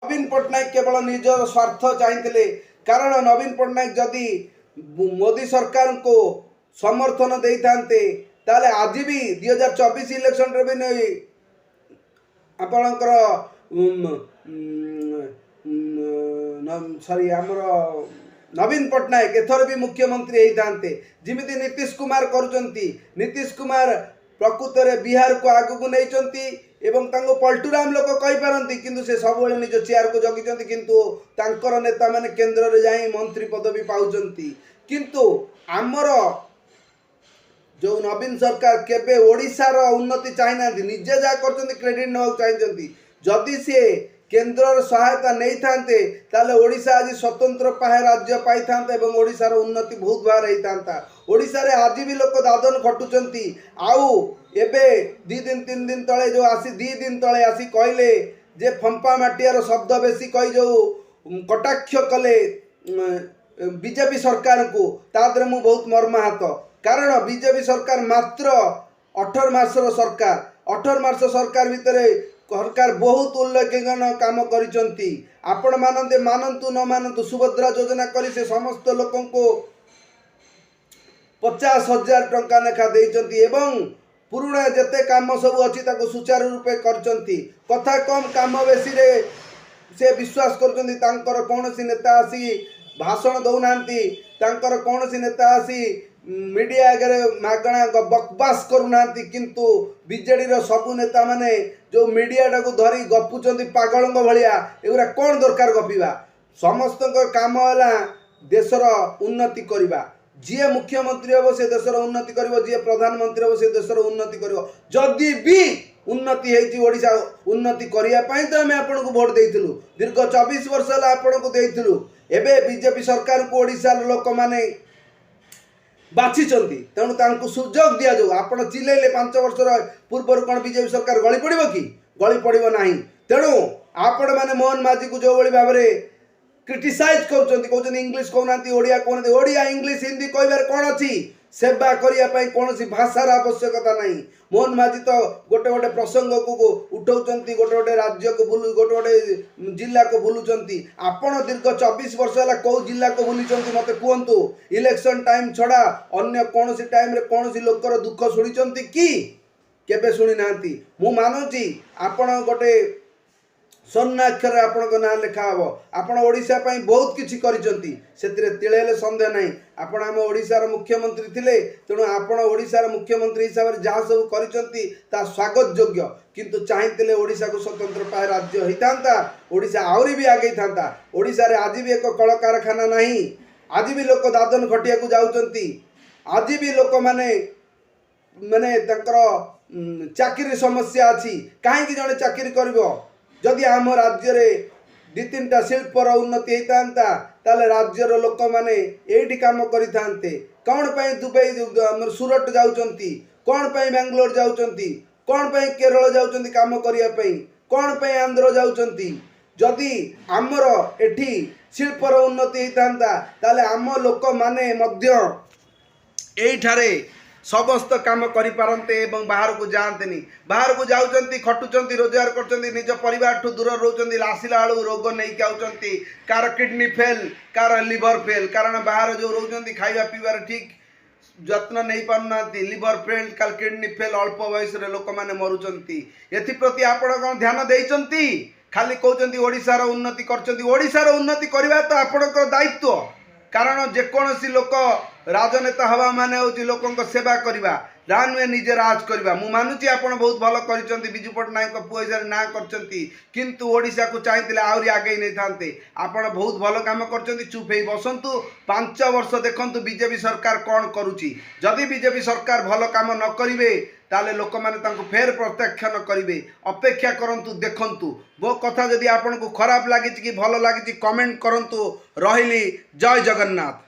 नवीन पट्टनायक केवल निजर स्वार्थ चाहते कारण नवीन पट्टनायक जदि मोदी सरकार को समर्थन दे ताले आज भी 2024 इलेक्शन रे भी नहीं आपणकर सॉरी आमर नवीन पट्टनायक एथर भी मुख्यमंत्री होते जमी नीतीश कुमार करुँच नीतीश कुमार प्रकृत में बिहार को आगू नहीं एवं पलटूराम लोक कहींपारती किंतु से सब निज चेयर को जगिंट किंतु तांकर नेता माने केंद्र में जाई मंत्री पदवी पाउचंती किंतु आमर जो नवीन सरकार केबे ओडिशार उन्नति चाहिना निजे जहाँ कर क्रेडिट ना चाहिए जदि सी केंद्र सहायता नहीं थांते ताले ओडिशा आज स्वतंत्र पाहे राज्य पाई थांता एवं ओडिशार उन्नति बहुत बार होता ओडिशा रे आज भी लोक दादन खटुचंती आउ एबे 2 दिन 3 दिन तले जो आसी 2 दिन तले आसी कहले जे फंपा माटियार शब्द बेसी कही जो कटाक्ष कले बीजेपी सरकार को तादरे मु बहुत मर्माहत कारण बीजेपी सरकार मात्र 18 मासर सरकार 18 मास सरकार भितर सरकार बहुत उल्लेखनीय काम करिसंती आपण मानते मानतु न मानतु सुभद्रा योजना करी से समस्त लोकों को 50,000 टंका लेखा देइचंती एवं पुराना जते काम सब अच्छी ताको सुचारू रूपे करचंती कथा कम काम बेसी रे से विश्वास करचंती तांकर कोनसी नेता आसी भाषण दौनांती तांकर कोनसी नेता आसी मीडिया आगे मागणा बकवास करूना किंतु बीजेडी रो सबु नेता माने जो मीडिया टाको धरी गपुचंती पागल भाया एगुरा कौन दरकार गपिबा समस्त काम है देशर उन्नति करवा जी मुख्यमंत्री हम से देशर उन्नति कर जी प्रधानमंत्री हम से देशर उन्नति कर जदि भी उन्नति होइछी उन्नति करने तो आम आपन को भोट देइथिलु दीर्घ 24 वर्ष है आपन को देइथिलु एबे बीजेपी सरकार को ओडिशार लोक माने बाछिचंती तेणु तांको सुजोग दिया जाऊ आपण चिल्लेले 5 वर्ष पूर्व कौन बीजेपी सरकार गली पड़ो कि गली पड़ो ना तेणु आपण मैंने मोहन माझी को जो भाव में क्रिटिसाइज कर इंग्लीश कहना ओडिया कहते ओडिया इंग्लीश हिंदी कहबार कौन अच्छी सेवा करने कौन भाषार आवश्यकता नहीं मोहन माझी तो गोटे गोटे प्रसंग को उठाऊँ गोटे गोटे राज्य को बुलू गोटे गोटे जिला को बुलूंट आपण दीर्घ 24 वर्ष है कौ जिला को बुली मत कहतु इलेक्शन टाइम छड़ा अन्य कौन टाइम रे कौन लोकर दुख शुणी कि केबे शुणी ना मु मानुची आपण गोटे स्वर्णाक्षर आपण ना लिखा हम आपण ओडिशा पई बहुत किछि करिसंती सेतिरे तिळेले संदेह नहीं आपण आम ओडिशार मुख्यमंत्री थिले तेणु आपण ओडिशार मुख्यमंत्री हिसाब से जहाँ सब करिसंती ता स्वागत योग्य किंतु चाहिए ओडिशा को स्वतंत्र पाए राज्य होता ओडिशा आहरी भी आगे था ओडिशा रे आज भी एक कल कारखाना नहीं आज भी लोक दादन खटिया को जाउचंती आज भी लोक माने माने तकर चाकरी समस्या अच्छी कहीं जड़े चाकरी करिवो जदि आम राज्य रे 2-3टा शिल्पर उन्नति होता ताले राज्यर लोक मैंने ये काम करते कौन पाई दुबई सूरत जाउचंती कौन पाई बेंगलोर जाउचंती कौन पाई केरल जाउचंती काम करने कौन पाई आंध्र जाउचंती जदि आमर एठी शिल्पर उन्नति होता ताले आम लोक माने मध्य एठारे समस्त काम करें एवं बाहर को जाते बाहर को जाऊँच खटुंच रोजगार कर निज परिवार ठू दूर रोच आसला बेलू रोग नहीं आउंट कार किडनी फेल कार लिवर फेल कारण बाहर जो रोच खाଇବା पीबार ठीक जत्न नहीं पारना लिवर फेल कार किडनी फेल अल्प बयस लोक मैंने मरुंट एप्रति आपण कौन ध्यान देती खाली कहते ओडिशार उन्नति कर उन्नति करवा तो आपणकर दायित्व कारण जेकोसी लोक राजनेता हवा माने होची लोकों सेवा करवा रान में निजे राज करवा मु मानुची आपण बहुत भल करिसंती बिजू पट्टनायक पुओ हिसाब ना करचंती किंतु ओडिशा को चाहिए आहरी आगे नहीं थांते आपण बहुत भल काम करचंती चुप हे बसंतु 5 वर्ष देखंतु बीजेपी सरकार कौन करुची जदि बीजेपी सरकार भल काम न करिवे ताले लोक माने तांको फेर प्रत्याख्यान करिवे अपेक्षा करंतु देखंतु वो कथा जदि आपण को खराब लागिची कि भल लागिची कमेंट करंतु रहिली जय जगन्नाथ।